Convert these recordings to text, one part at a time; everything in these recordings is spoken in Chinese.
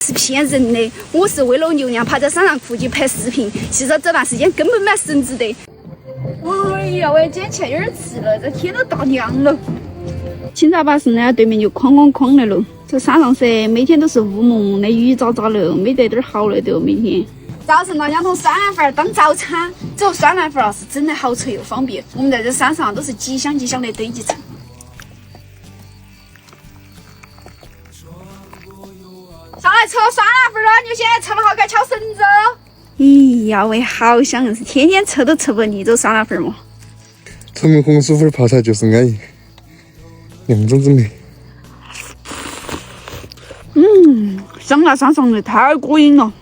是骗人的，我是为了流量跑到商场附近拍视频，其实这段时间根本没绳子的。哎呀，我今天起来有点迟了，这天都大亮了。清早把绳子对面就哐的了。这山上噻，每天都是雾蒙蒙的，雨渣渣了，没得点好的都每天。早晨大家用酸辣粉当早餐，这酸辣粉啊是真的好吃又方便。我们在这山上都是几箱的堆积成。上来吃酸辣粉了，你现在吃了好该敲绳子哦。咦呀喂，好香，是天天吃都吃不腻这酸辣粉嘛。成们红薯粉泡菜就是安逸，两种之美。香辣酸爽的，太过瘾了。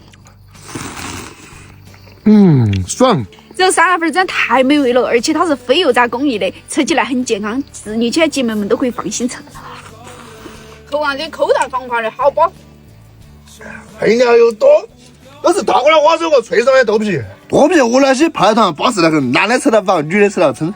爽。这个酸辣粉真的太美味了，而且它是非油炸工艺的，吃起来很健康，自律起来姐妹们都可以放心吃。口啊，这口袋防滑的好饱。配料又多，都是大锅的瓦手和脆爽的豆皮。豆皮我那些泡汤巴适得很，男的吃得饱，女的吃得撑。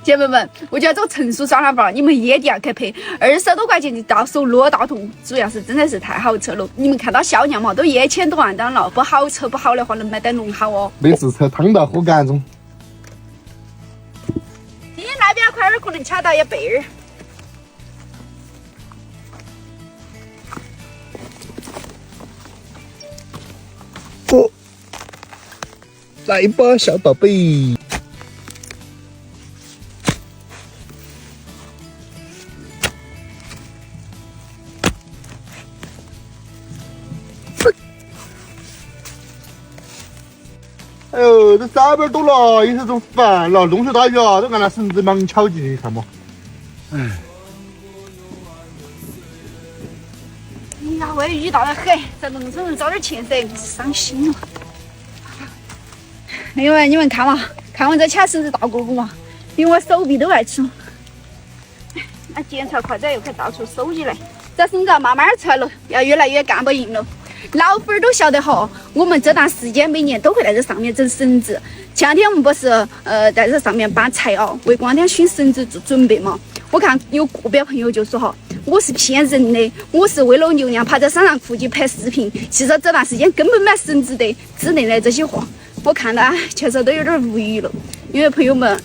姐妹们，我觉得这个成熟酸辣粉你们一定要去配，20多块钱就到手6大桶，主要是真的是太好吃了。你们看到销量嘛，都1000多万单了，不好吃不好的话能卖得弄好哦。每次吃汤到喝干中。今天那边块儿可能掐到1倍儿。哦，来吧，小宝贝。哎呦，这三本多了，有时候烦了，弄出大雨啊，都按那绳子盲敲进去，看嘛。哎呀，我雨大得很，在农村人找点钱噻，伤心了。哎呦喂，你们看嘛，看我这掐绳子大过不嘛，连我手臂都来吃。那检查筷子又可以到处收起来，这绳子要慢慢出来了，要越来越干不硬了。老粉儿都晓得哈，我们这段时间每年都会在这上面整绳子。前两天我们不是在这上面搬柴哦，为光天寻绳子做准备嘛。我看有个别朋友就说哈，我是骗人的，我是为了流量跑到商场附近拍视频，其实这段时间根本没绳子的之类的这些话，我看到确实都有点无语了。因为朋友们，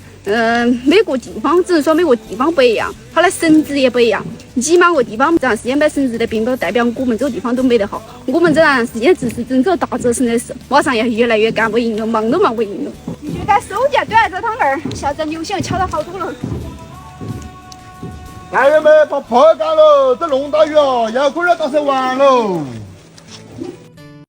每个地方只能说每个地方不一样，它的绳子也不一样。你某个地方这段时间买绳子的，并不代表我们这个地方都没得好。我们这段时间只是整个大折腾的事，马上要越来越干不赢了，忙都忙不赢了。必须该收起来，对这汤儿，现在流行敲到好多了。来人们，把破干了，这弄大雨啊，要快点打车完喽。